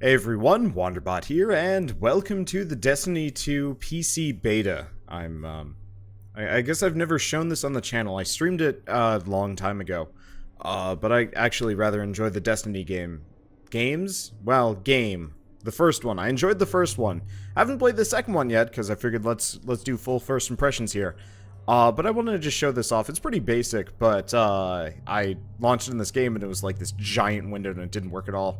Hey everyone, Wanderbot here, and welcome to the Destiny 2 PC beta. I guess I've never shown this on the channel. I streamed it a long time ago, but I actually rather enjoy the Destiny games. Well, game. The first one. I enjoyed the first one. I haven't played the second one yet because I figured let's do full first impressions here. But I wanted to just show this off. It's pretty basic, but I launched in this game and it was like this giant window and it didn't work at all.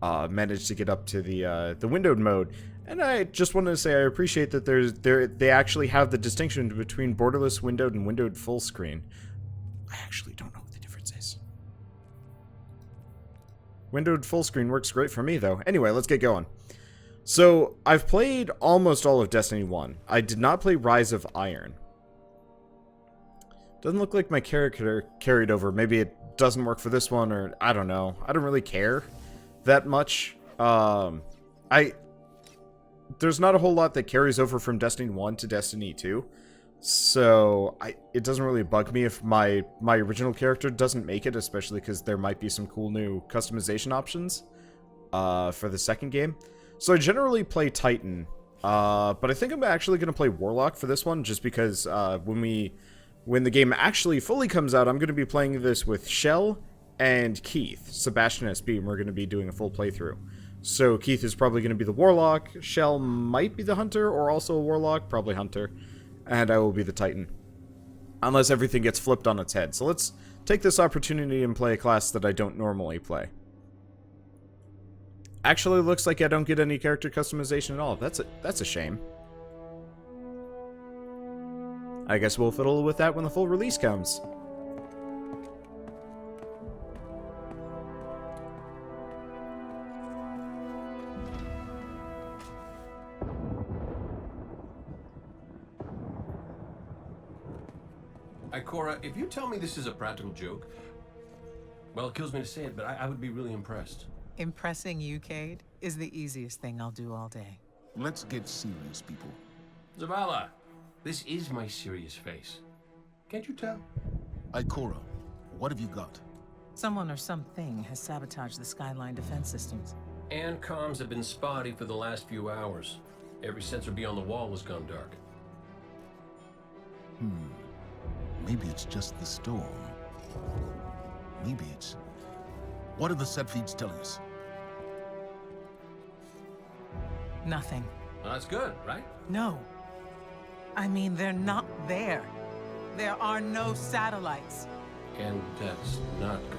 Managed to get up to the windowed mode, and I just wanted to say I appreciate that they actually have the distinction between borderless windowed and windowed full screen. I actually don't know what the difference is. Windowed full screen works great for me though. Anyway, let's get going. So I've played almost all of Destiny 1. I did not play Rise of Iron. Doesn't look like my character carried over. Maybe it doesn't work for this one, or I don't know. I don't really care that much. There's not a whole lot that carries over from Destiny 1 to Destiny 2, so it doesn't really bug me if my original character doesn't make it, especially because there might be some cool new customization options for the second game. So I generally play Titan, but I think I'm actually going to play Warlock for this one, just because when the game actually fully comes out, I'm going to be playing this with Shell and Keith. Sebastian SB, and we're going to be doing a full playthrough. So Keith is probably going to be the Warlock, Shell might be the Hunter, or also a Warlock, probably Hunter, and I will be the Titan. Unless everything gets flipped on its head. So let's take this opportunity and play a class that I don't normally play. Actually, looks like I don't get any character customization at all. That's a shame. I guess we'll fiddle with that when the full release comes. Cora, if you tell me this is a practical joke, well, it kills me to say it, but I would be really impressed. Impressing you, Cade, is the easiest thing I'll do all day. Let's get serious, people. Zavala, this is my serious face. Can't you tell? Ikora, what have you got? Someone or something has sabotaged the Skyline defense systems. And comms have been spotty for the last few hours. Every sensor beyond the wall has gone dark. Maybe it's just the storm. Maybe it's... What are the set feeds telling us? Nothing. Well, that's good, right? No. I mean, they're not there. There are no satellites. And that's not good.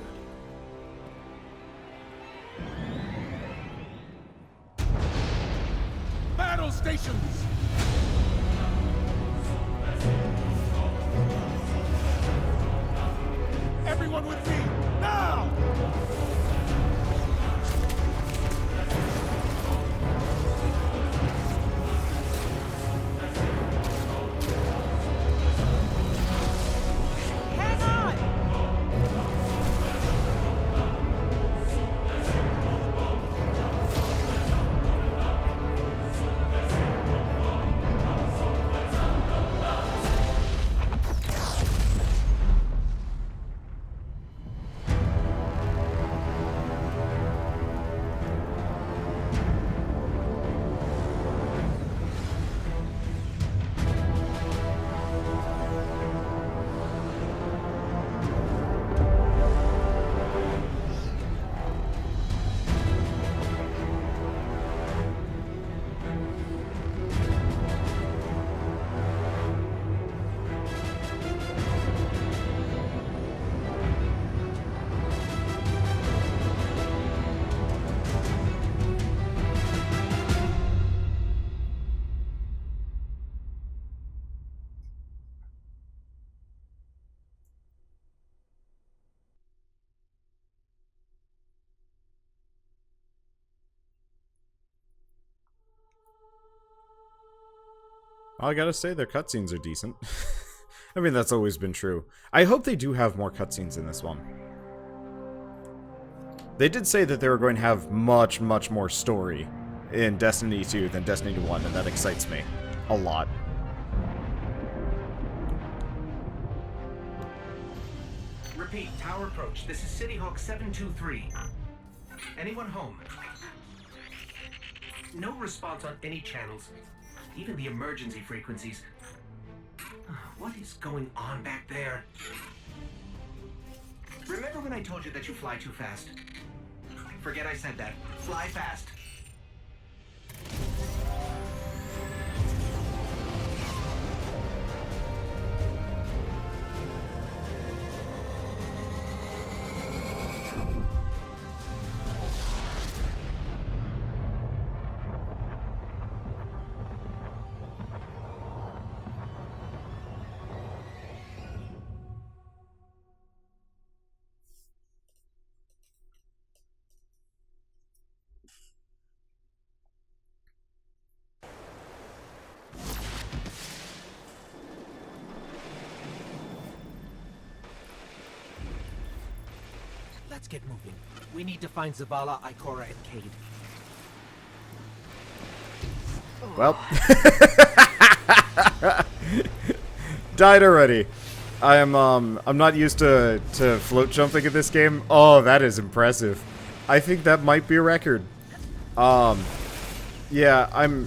Battle stations! Everyone with me, now! Hang on! I gotta say, their cutscenes are decent. I mean, that's always been true. I hope they do have more cutscenes in this one. They did say that they were going to have much, much more story in Destiny 2 than Destiny 1, and that excites me a lot. Repeat, tower approach. This is City Hawk 723. Anyone home? No response on any channels. Even the emergency frequencies. What is going on back there? Remember when I told you that you fly too fast? Forget I said that. Fly fast. Let's get moving. We need to find Zavala, Ikora, and Cade. Well. Died already. I'm not used to float jumping in this game. Oh, that is impressive. I think that might be a record. Yeah, I'm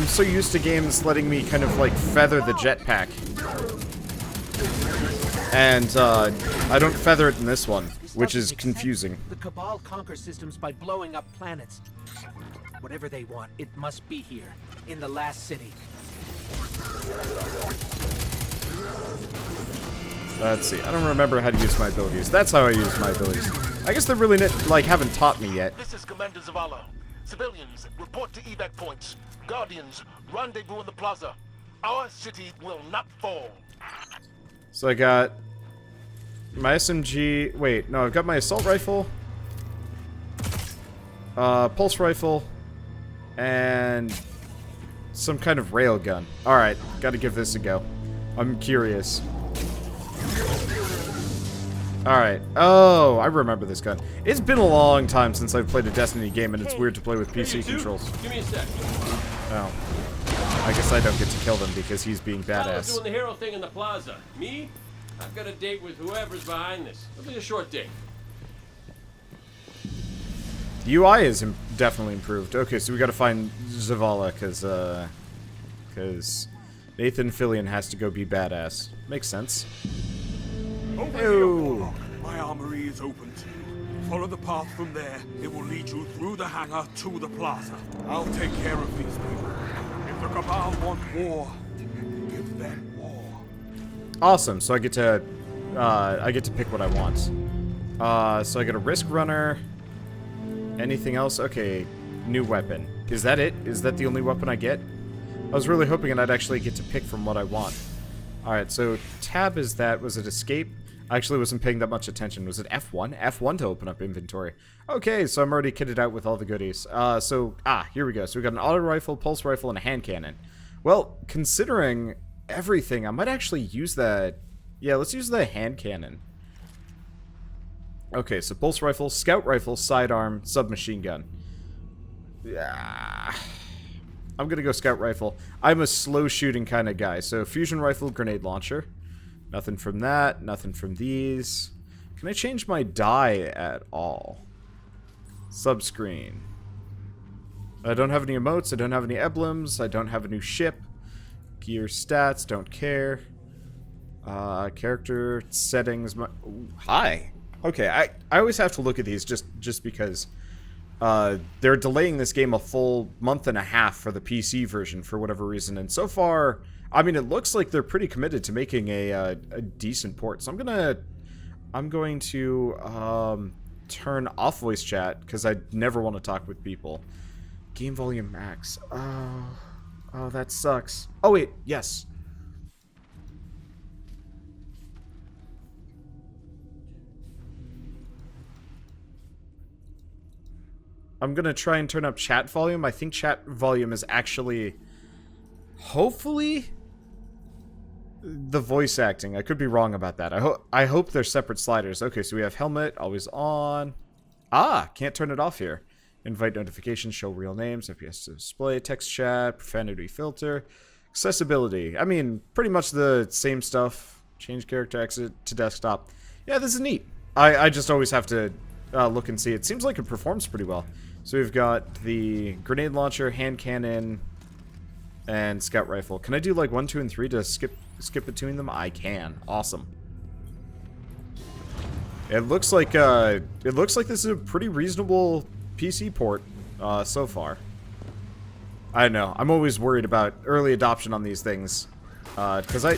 so used to games letting me kind of like feather the jetpack. And I don't feather it in this one, which is confusing. The Cabal conquer systems by blowing up planets. Whatever they want, it must be here, in the last city. Let's see. I don't remember how to use my abilities. That's how I use my abilities. I guess they really like haven't taught me yet. This is Commander Zavala. Civilians, report to evac points. Guardians, rendezvous in the plaza. Our city will not fall. So I got my SMG. Wait, no, I've got my assault rifle, pulse rifle, and some kind of railgun. Alright, gotta give this a go. I'm curious. Alright. Oh, I remember this gun. It's been a long time since I've played a Destiny game, and it's weird to play with PC controls. Give me a sec. Oh. I guess I don't get to kill them because he's being Tyler's badass. doing the hero thing in the plaza. Me? I've got a date with whoever's behind this. It'll be a short date. The UI is definitely improved. Okay, so we gotta find Zavala, because Nathan Fillion has to go be badass. Makes sense. Over Ew. here, Warlock. My armory is open to you. Follow the path from there. It will lead you through the hangar to the plaza. I'll take care of these people. If the Cabal want war, give them war. Awesome. So I get to pick what I want. So I get a risk runner. Anything else? Okay, new weapon. Is that it? Is that the only weapon I get? I was really hoping I'd actually get to pick from what I want. Alright, so tab is that. Was it escape? I actually wasn't paying that much attention. Was it F1? F1 to open up inventory. Okay, so I'm already kitted out with all the goodies. Here we go. So we got an auto rifle, pulse rifle, and a hand cannon. Well, considering everything, I might actually use that. Yeah, let's use the hand cannon. Okay, so pulse rifle, scout rifle, sidearm, submachine gun. Yeah. I'm gonna go scout rifle. I'm a slow shooting kind of guy. So fusion rifle, grenade launcher. Nothing from that. Nothing from these. Can I change my die at all? Subscreen. I don't have any emotes. I don't have any emblems. I don't have a new ship. Gear stats. Don't care. Character settings. Ooh, hi. Okay, I always have to look at these just because they're delaying this game a full month and a half for the PC version for whatever reason, and so far, I mean, it looks like they're pretty committed to making a decent port. So I'm going to turn off voice chat because I never want to talk with people. Game volume max. Oh, that sucks. Oh wait, yes. I'm gonna try and turn up chat volume. I think chat volume is actually, hopefully, the voice acting. I could be wrong about that. I hope they're separate sliders. Okay, so we have helmet, always on. Ah, can't turn it off here. Invite notifications, show real names, FPS display, text chat, profanity filter, accessibility. I mean, pretty much the same stuff. Change character exit to desktop. Yeah, this is neat. I just always have to look and see. It seems like it performs pretty well. So we've got the grenade launcher, hand cannon, and scout rifle. Can I do like 1, 2, and 3 to skip between them? I can. Awesome. It looks like this is a pretty reasonable PC port so far. I don't know. I'm always worried about early adoption on these things because I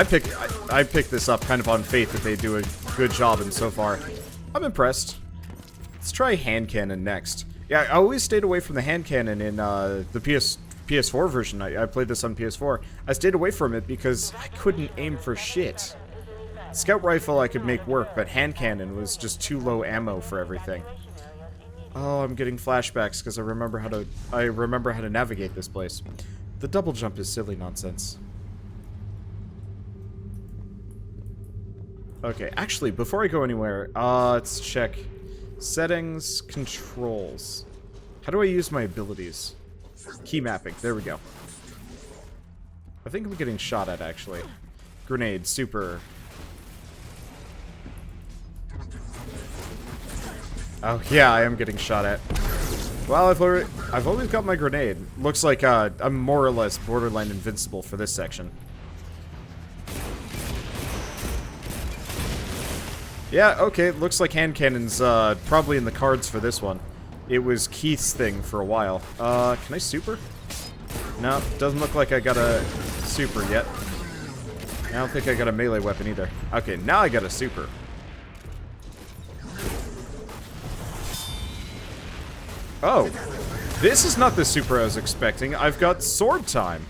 picked this up kind of on faith that they do a good job, and so far I'm impressed. Let's try hand cannon next. Yeah, I always stayed away from the hand cannon in the PS4 version. I played this on PS4. I stayed away from it because I couldn't aim for shit. Scout rifle I could make work, but hand cannon was just too low ammo for everything. Oh, I'm getting flashbacks because I remember how to navigate this place. The double jump is silly nonsense. Okay, actually, before I go anywhere, let's check settings, controls. How do I use my abilities? Key mapping. There we go. I think I'm getting shot at, actually. Grenade, super. Oh, yeah, I am getting shot at. Well, I've only got my grenade. Looks like I'm more or less borderline invincible for this section. Yeah, okay, looks like hand cannon's probably in the cards for this one. It was Keith's thing for a while. Can I super? No, doesn't look like I got a super yet. I don't think I got a melee weapon either. Okay, now I got a super. Oh, this is not the super I was expecting. I've got sword time.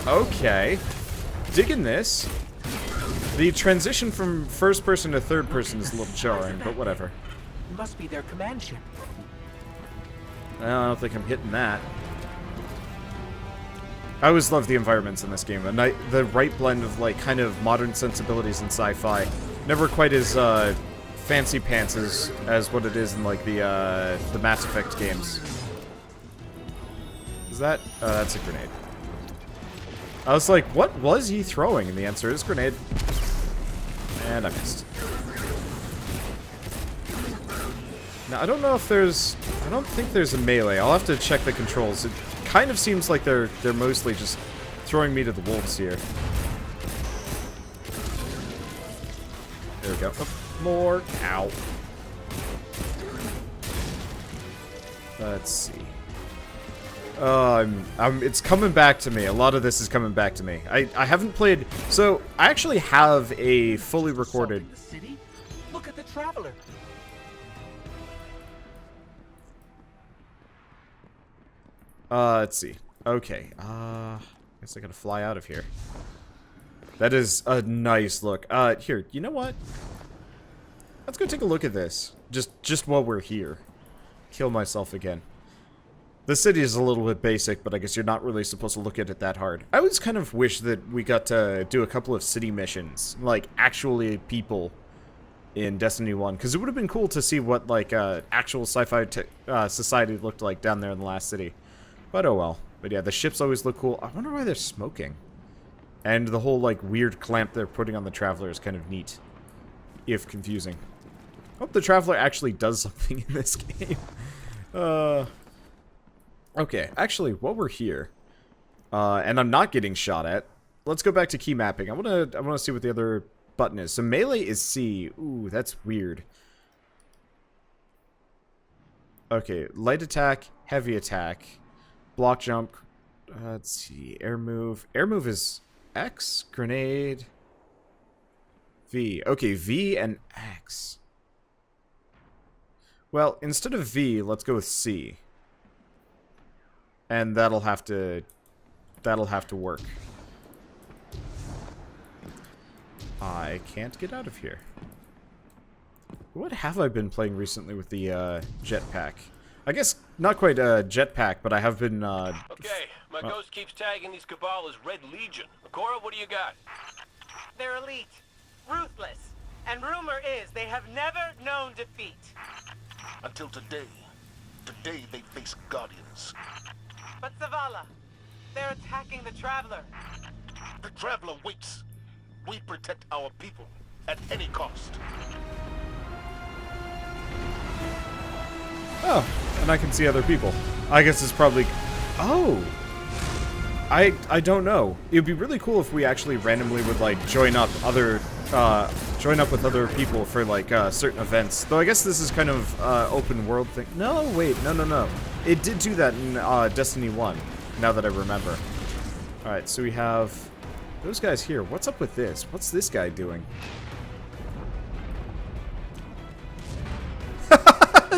Okay. Digging this. The transition from first person to third person is a little jarring, but whatever. Must be their command ship. I don't think I'm hitting that. I always love the environments in this game. The right blend of, like, kind of modern sensibilities and sci-fi. Never quite as, fancy pants as what it is in, like, the Mass Effect games. Is that? That's a grenade. I was like, what was he throwing? And the answer is grenade. And I missed. Now, I don't know if there's... I don't think there's a melee. I'll have to check the controls. It kind of seems like they're mostly just throwing me to the wolves here. There we go. Oh, more. Ow. Let's see. It's coming back to me. A lot of this is coming back to me. I haven't played... So, I actually have a fully recorded... The city? Look at the traveler. Let's see. Okay. Guess I gotta fly out of here. That is a nice look. Here, you know what? Let's go take a look at this. Just while we're here. Kill myself again. The city is a little bit basic, but I guess you're not really supposed to look at it that hard. I always kind of wish that we got to do a couple of city missions. Like, actually people in Destiny 1. Because it would have been cool to see what, like, actual sci-fi society looked like down there in the last city. But oh well. But yeah, the ships always look cool. I wonder why they're smoking. And the whole, like, weird clamp they're putting on the Traveler is kind of neat. If confusing. Hope the Traveler actually does something in this game. Okay, actually, while we're here, and I'm not getting shot at, let's go back to key mapping. I wanna see what the other button is. So melee is C. Ooh, that's weird. Okay, light attack, heavy attack, block jump. Let's see, air move. Air move is X, grenade, V. Okay, V and X. Well, instead of V, let's go with C. And that'll have to work. I can't get out of here. What have I been playing recently with the jetpack? I guess not quite a jetpack, but I have been Okay, my ghost keeps tagging these Cabal as Red Legion. Akora, what do you got? They're elite, ruthless, and rumor is they have never known defeat. Until today. Today they face Guardians. But Zavala, they're attacking the Traveler. The Traveler waits. We protect our people at any cost. Oh, and I can see other people. I guess it's probably... Oh! I don't know. It would be really cool if we actually randomly would, like, join up with other people for, like, certain events. Though I guess this is kind of, open world thing. No, wait, no. It did do that in, Destiny 1, now that I remember. Alright, so we have those guys here. What's up with this? What's this guy doing?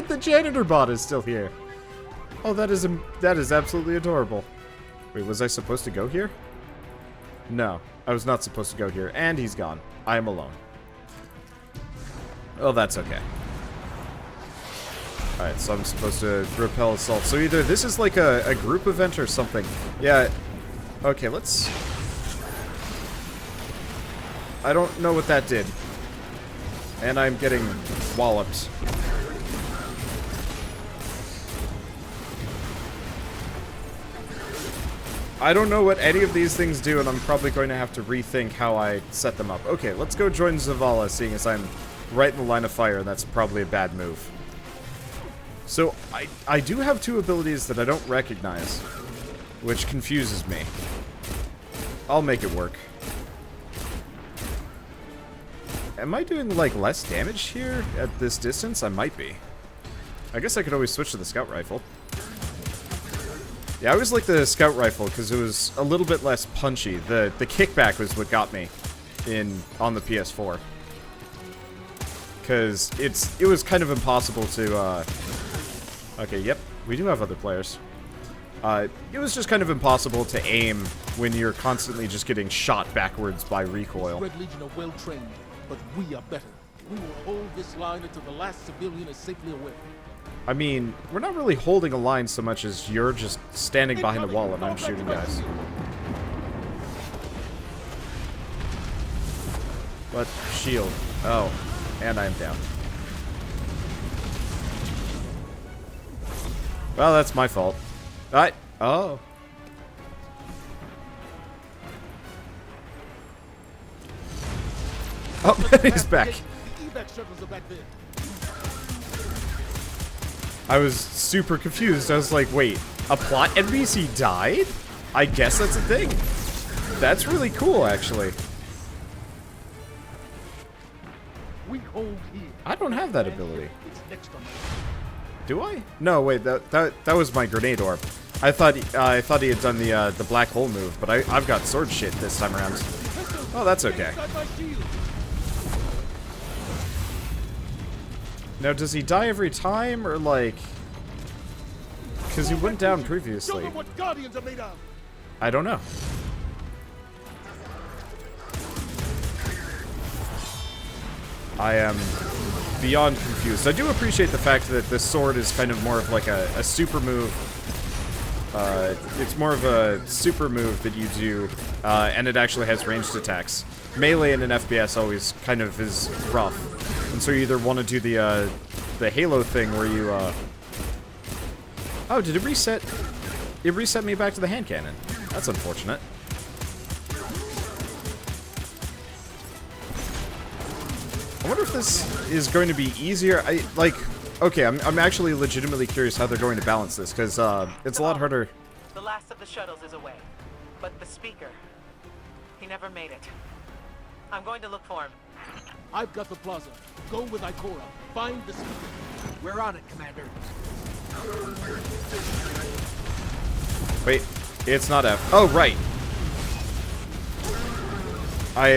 The janitor bot is still here. Oh, that is absolutely adorable. Wait, was I supposed to go here? No, I was not supposed to go here. And he's gone. I am alone. Oh, that's okay. Alright, so I'm supposed to repel assault. So either this is like a group event or something. Yeah. Okay, let's... I don't know what that did. And I'm getting walloped. I don't know what any of these things do, and I'm probably going to have to rethink how I set them up. Okay, let's go join Zavala, seeing as I'm right in the line of fire. That's probably a bad move. So, I do have two abilities that I don't recognize, which confuses me. I'll make it work. Am I doing, like, less damage here at this distance? I might be. I guess I could always switch to the scout rifle. Yeah, I always liked the scout rifle because it was a little bit less punchy. The kickback was what got me on the PS4. Because it was kind of impossible to okay, yep, we do have other players. It was just kind of impossible to aim when you're constantly just getting shot backwards by recoil. Red Legion are well trained, but we are better. We will hold this line until the last civilian is safely away. I mean, we're not really holding a line so much as you're just standing behind a wall and I'm shooting guys. But, shield. Oh, and I am down. Well, that's my fault. Oh. Oh, he's back. I was super confused. I was like, wait, a plot NPC died? I guess that's a thing. That's really cool, actually. I don't have that ability. Do I? No, wait, that was my grenade orb. I thought he had done the black hole move, but I've got sword shit this time around. Oh, that's okay. Now, does he die every time, or like... Because he went down previously. I don't know. I am beyond confused. I do appreciate the fact that this sword is kind of more of like a super move. It's more of a super move that you do, and it actually has ranged attacks. Melee in an FPS always kind of is rough. And so you either want to do the Halo thing where you, Oh, did it reset? It reset me back to the hand cannon. That's unfortunate. I wonder if this is going to be easier. Okay, I'm actually legitimately curious how they're going to balance this, because, it's a lot harder. The last of the shuttles is away, but the speaker, he never made it. I'm going to look for him. I've got the plaza. Go with Ikora. Find the speaker. We're on it, Commander. Wait, it's not F. Oh, right. I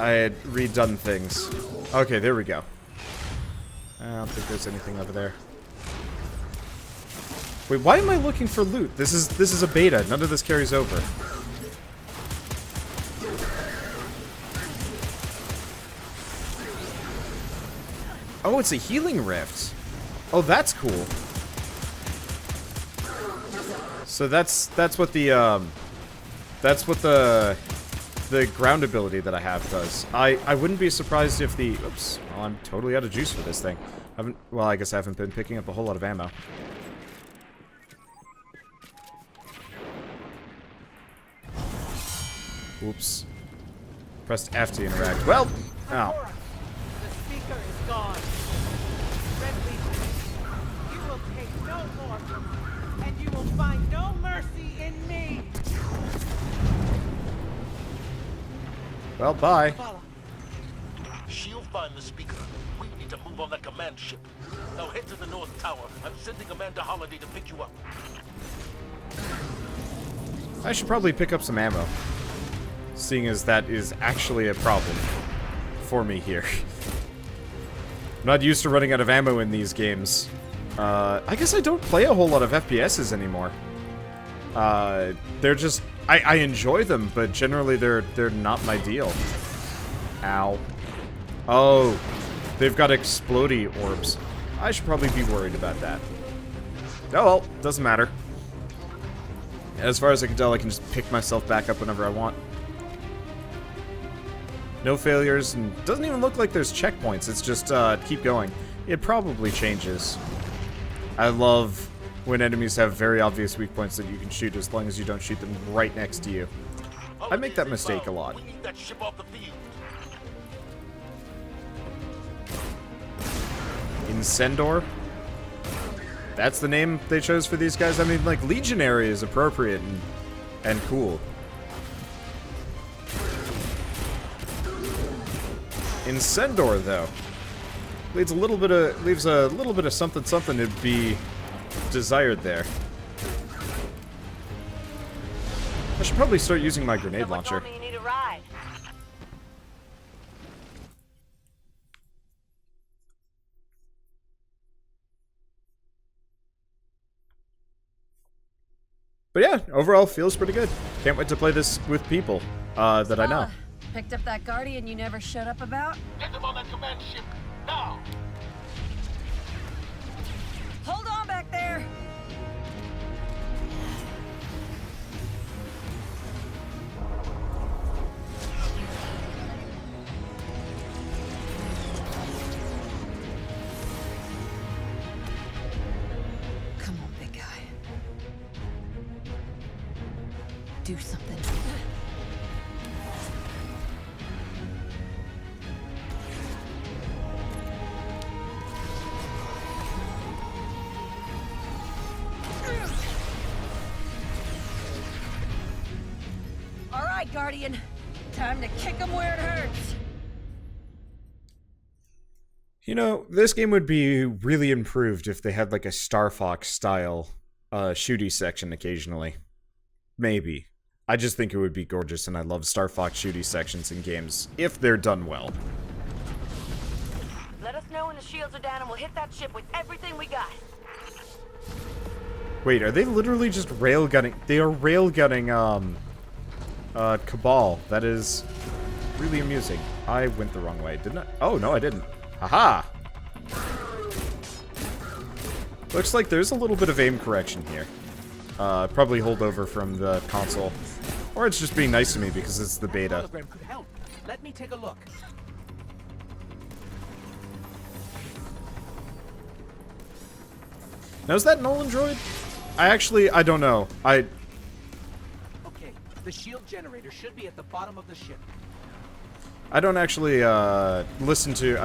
had redone things. Okay, there we go. I don't think there's anything over there. Wait, why am I looking for loot? This is a beta. None of this carries over. Oh, it's a healing rift. Oh, that's cool. So that's what the ground ability that I have does. I wouldn't be surprised if the... Oops. Well, I'm totally out of juice for this thing. Well, I guess I haven't been picking up a whole lot of ammo. Oops. Pressed F to interact. Well, ow. The speaker is gone. Red Legion, you will take no more from me, and you will find no mercy in me. Well, bye. Follow. She'll find the speaker. We need to move on that command ship. Now head to the North Tower. I'm sending Amanda Holiday to pick you up. I should probably pick up some ammo, seeing as that is actually a problem for me here. I'm not used to running out of ammo in these games. I guess I don't play a whole lot of FPSs anymore. They're just... I enjoy them, but generally they're not my deal. Ow. Oh, they've got explodey orbs. I should probably be worried about that. Oh well, doesn't matter. As far as I can tell, I can just pick myself back up whenever I want. No failures, and doesn't even look like there's checkpoints. It's just, keep going. It probably changes. I love when enemies have very obvious weak points that you can shoot as long as you don't shoot them right next to you. I make that mistake a lot. We need that ship off the field. Incendor? That's the name they chose for these guys? I mean, like, Legionary is appropriate and cool. Incendor, though, leaves a little bit of something to be desired there. I should probably start using my grenade launcher. Someone told me you need a ride. But yeah, overall feels pretty good. Can't wait to play this with people that I know. Picked up that Guardian you never showed up about? Get them on that command ship now. Hold on back there! Come on, big guy. Do something. All right, Guardian. Time to kick him where it hurts. You know, this game would be really improved if they had like a Star Fox style shooty section occasionally. Maybe. I just think it would be gorgeous, and I love Star Fox shooty sections in games if they're done well. Let us know when the shields are down and we'll hit that ship with everything we got. Wait, are they literally just railgunning? They are railgunning, Cabal. That is really amusing. I went the wrong way, didn't I? Oh, no, I didn't. Haha! Looks like there's a little bit of aim correction here. Probably holdover from the console. Or it's just being nice to me because it's the beta. Hologram could help. Let me take a look. Now, is that Nolan droid? I don't know. Okay, the shield generator should be at the bottom of the ship. I don't actually, I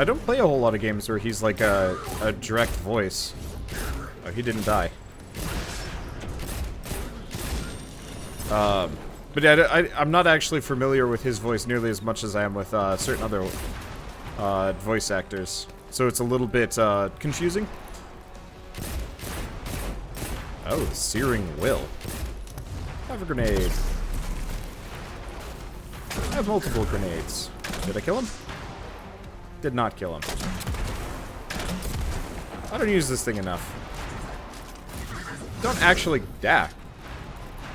don't play a whole lot of games where he's like a direct voice. Oh, he didn't die. But yeah, I'm not actually familiar with his voice nearly as much as I am with, certain other, voice actors. So it's a little bit, confusing. Oh, Searing Will. Have a grenade. I have multiple grenades. Did I kill him? Did not kill him. I don't use this thing enough. Don't actually...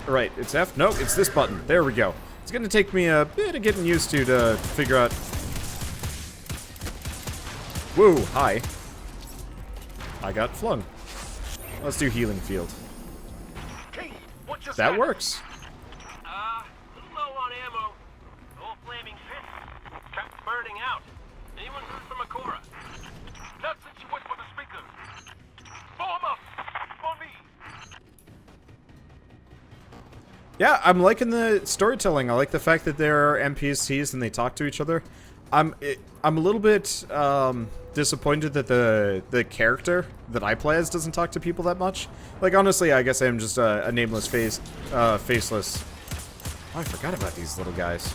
Right, it's F? No, it's this button. There we go. It's gonna take me a bit of getting used to figure out... Woo, hi. I got flung. Let's do healing field. That works. Low on ammo. Old flaming pit. Kept burning out. Anyone heard from Akora? Not since you went for the speaker. Form up! For me! Yeah, I'm liking the storytelling. I like the fact that there are NPCs and they talk to each other. I'm a little bit disappointed that the character that I play as doesn't talk to people that much. Like, honestly, I guess I am just a nameless faceless... Oh, I forgot about these little guys.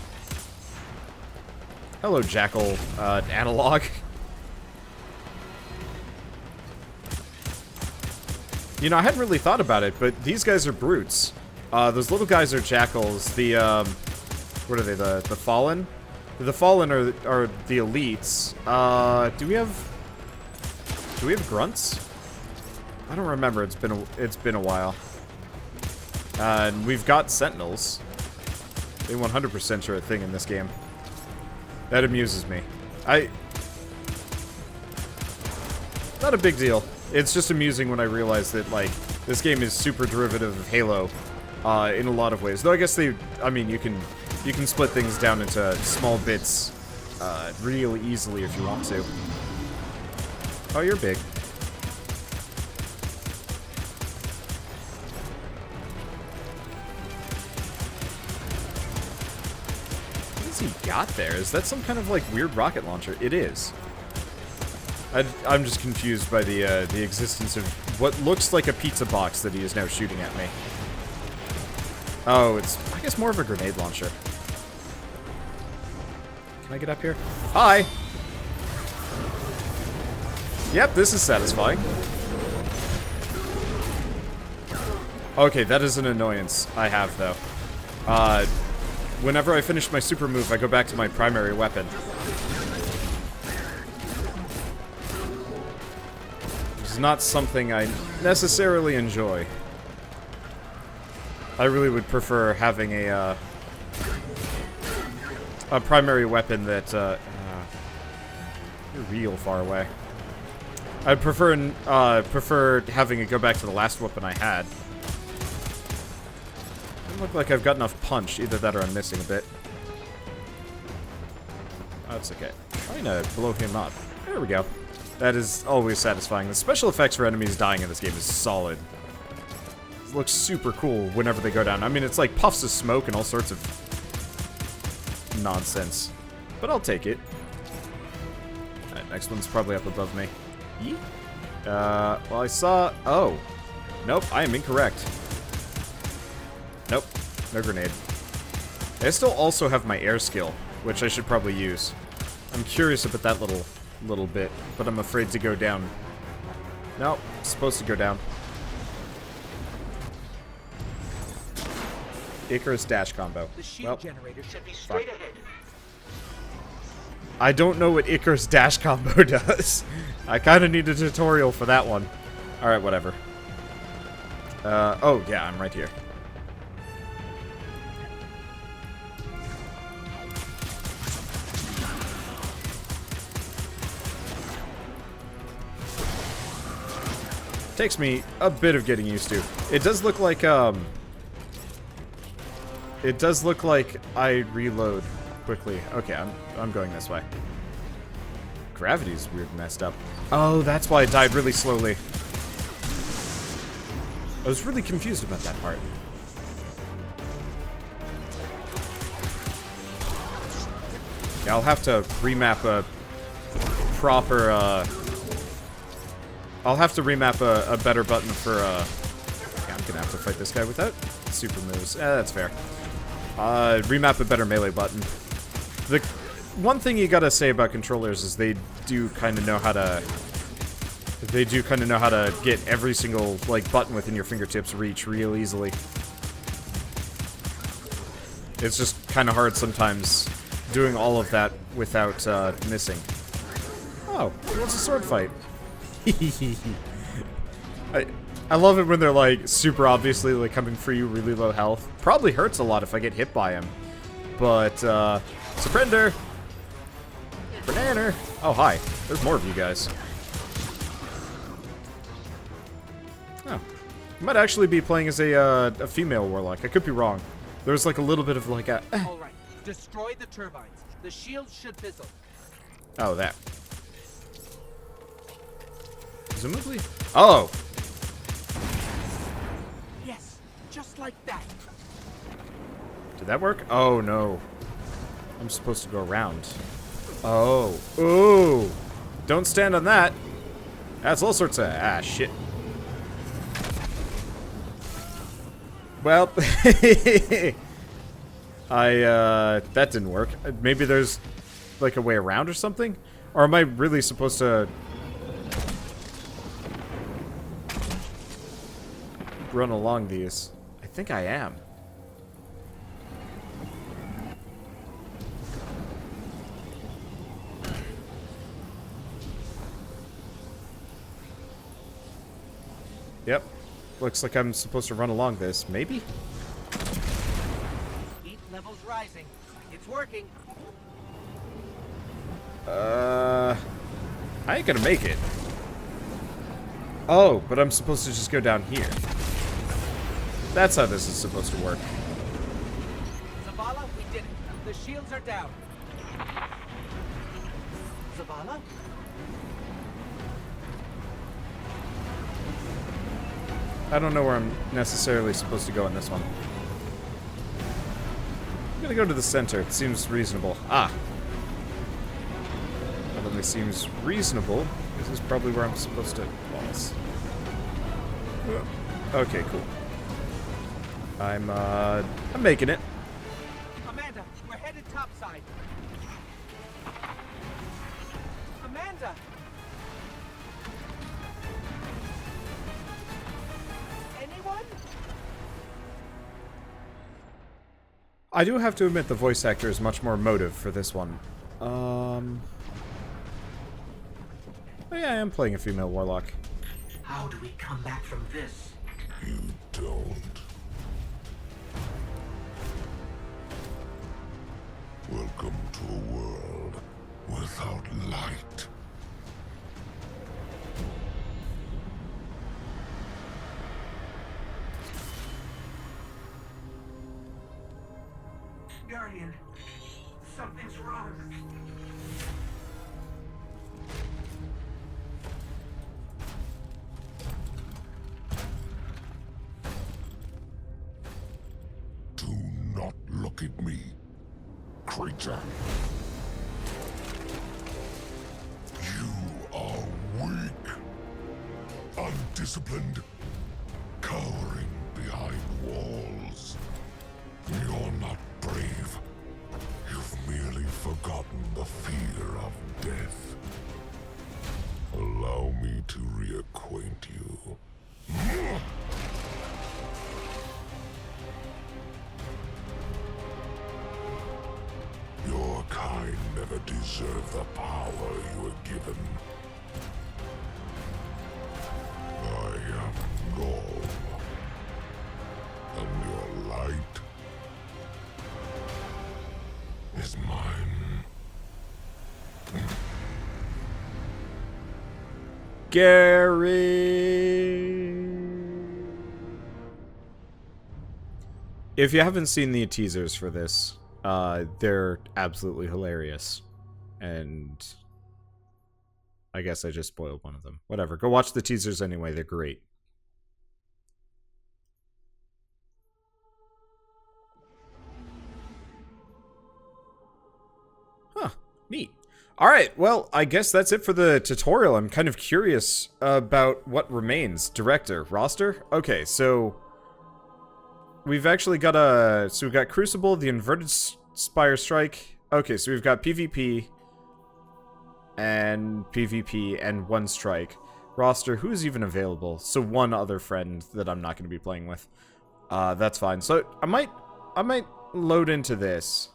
Hello, Jackal, analog. You know, I hadn't really thought about it, but these guys are brutes. Those little guys are jackals. The, what are they, the Fallen? The Fallen are the elites. Do we have grunts? I don't remember. It's been a while. And we've got sentinels. They 100% are a thing in this game. That amuses me. Not a big deal. It's just amusing when I realize that, like, this game is super derivative of Halo in a lot of ways. Though I guess I mean, you can split things down into small bits real easily if you want to. Oh, you're big. What has he got there? Is that some kind of, like, weird rocket launcher? It is. I'm just confused by the existence of what looks like a pizza box that he is now shooting at me. Oh, it's, I guess, more of a grenade launcher. Can I get up here? Hi! Yep, this is satisfying. Okay, that is an annoyance I have, though. Whenever I finish my super move, I go back to my primary weapon. Which is not something I necessarily enjoy. I really would prefer having a primary weapon that, you're real far away. I'd prefer having it go back to the last weapon I had. Doesn't look like I've got enough punch. Either that or I'm missing a bit. Oh, that's okay. Trying to blow him up. There we go. That is always satisfying. The special effects for enemies dying in this game is solid. It looks super cool whenever they go down. I mean, it's like puffs of smoke and all sorts of nonsense. But I'll take it. Alright, next one's probably up above me. Yeet. Well, I saw... Oh. Nope, I am incorrect. Nope, no grenade. I still also have my air skill, which I should probably use. I'm curious about that little bit, but I'm afraid to go down. Nope, supposed to go down. Icarus dash combo. The shield generator should be straight ahead. I don't know what Icarus dash combo does. I kind of need a tutorial for that one. Alright, whatever. Oh, yeah, I'm right here. Takes me a bit of getting used to. It does look like, it does look like I reload quickly. Okay, I'm going this way. Gravity's weird messed up. Oh, that's why it died really slowly. I was really confused about that part. Yeah, I'll have to remap a proper, I'll have to remap a better button for, yeah, I'm gonna have to fight this guy without super moves. That's fair. Remap a better melee button. The one thing you gotta say about controllers is they do kind of know how to... They do kind of know how to get every single, like, button within your fingertips reach real easily. It's just kind of hard sometimes doing all of that without, missing. Oh, he wants a sword fight. I love it when they're, like, super obviously, like, coming for you really low health. Probably hurts a lot if I get hit by him. But, surrender! Banana! Oh, hi. There's more of you guys. Oh. I might actually be playing as a female warlock. I could be wrong. There's, like, a little bit of, like, a... Alright, destroy the turbines. The shield should fizzle. Oh, that. Presumably? Oh! Yes, just like that. Did that work? Oh, no. I'm supposed to go around. Oh. Ooh! don't stand on that. That's all sorts of... Ah, shit. Well, that didn't work. Maybe there's, like, a way around or something? Or am I really supposed to... run along these? I think I am. Yep. Looks like I'm supposed to run along this. Maybe? Heat levels rising. It's working. I ain't gonna make it. Oh, but I'm supposed to just go down here. That's how this is supposed to work. Zavala, we did it. The shields are down. Zavala? I don't know where I'm necessarily supposed to go in this one. I'm gonna go to the center. It seems reasonable. Ah! That only seems reasonable. This is probably where I'm supposed to pause. Okay, cool. I'm making it. Amanda, we're headed topside. Amanda! Anyone? I do have to admit the voice actor is much more emotive for this one. Oh yeah, I am playing a female warlock. How do we come back from this? You don't. Welcome to a world without light. Guardian, something's wrong. Do not look at me, creature. You are weak, undisciplined, cowering behind walls. You're not brave. You've merely forgotten the fear of death. Allow me to reacquaint you. Your kind never deserved the power you were given. I am Gall, and your light is mine. Gary! If you haven't seen the teasers for this, they're absolutely hilarious. And I guess I just spoiled one of them. Whatever, go watch the teasers anyway, they're great. Huh, neat. Alright, well, I guess that's it for the tutorial. I'm kind of curious about what remains. Director, roster? Okay, so we've actually got so we've got Crucible, the Inverted Spire Strike. Okay, so we've got PvP and PvP and one strike. Roster, who's even available? So one other friend that I'm not going to be playing with. That's fine. So I might load into this.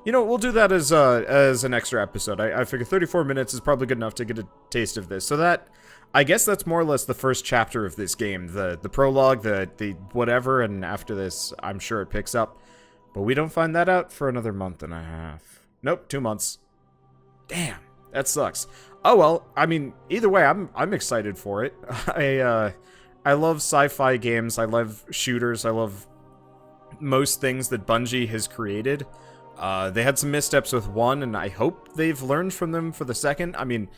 You know, we'll do that as an extra episode. I figure 34 minutes is probably good enough to get a taste of this. So that, I guess that's more or less the first chapter of this game. The prologue, the whatever, and after this, I'm sure it picks up. But we don't find that out for another month and a half. Nope, 2 months. Damn, that sucks. Oh well, I mean, either way, I'm excited for it. I love sci-fi games. I love shooters. I love most things that Bungie has created. They had some missteps with 1, and I hope they've learned from them for the 2nd. I mean,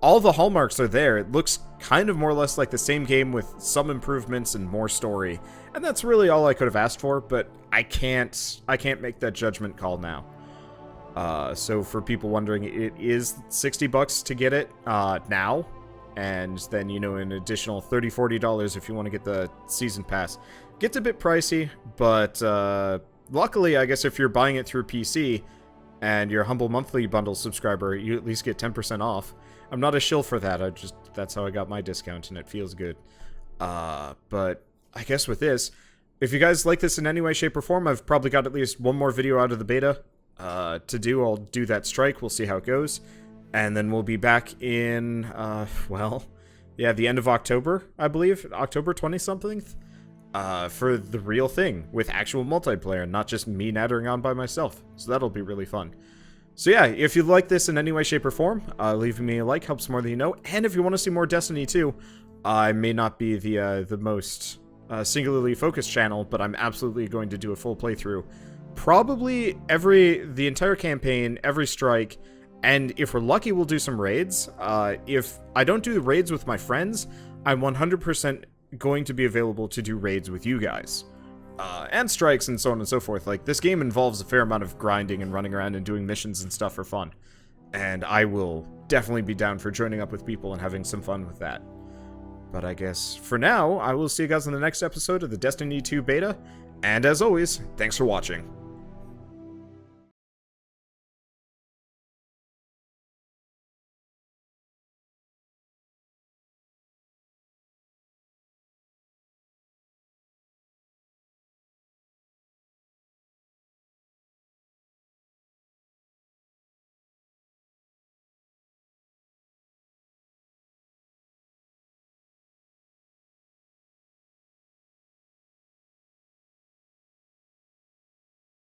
all the hallmarks are there. It looks kind of more or less like the same game with some improvements and more story. And that's really all I could have asked for, but I can't make that judgment call now. So for people wondering, it is $60 to get it now, and then, you know, an additional $30-$40 if you want to get the season pass. Gets a bit pricey, but luckily, I guess if you're buying it through PC and you're a Humble Monthly Bundle subscriber, you at least get 10% off. I'm not a shill for that. That's how I got my discount, and it feels good. But I guess with this, if you guys like this in any way, shape, or form, I've probably got at least one more video out of the beta to do. I'll do that strike. We'll see how it goes. And then we'll be back in, well, yeah, the end of October, I believe. October 20-something. For the real thing, with actual multiplayer, not just me nattering on by myself. So that'll be really fun. So yeah, if you like this in any way, shape, or form, leaving me a like helps more than you know. And if you want to see more Destiny 2, I may not be the most singularly focused channel, but I'm absolutely going to do a full playthrough. Probably the entire campaign, every strike, and if we're lucky, we'll do some raids. If I don't do the raids with my friends, I'm 100% going to be available to do raids with you guys. And strikes and so on and so forth. Like, this game involves a fair amount of grinding and running around and doing missions and stuff for fun. And I will definitely be down for joining up with people and having some fun with that. But I guess, for now, I will see you guys in the next episode of the Destiny 2 beta. And as always, thanks for watching.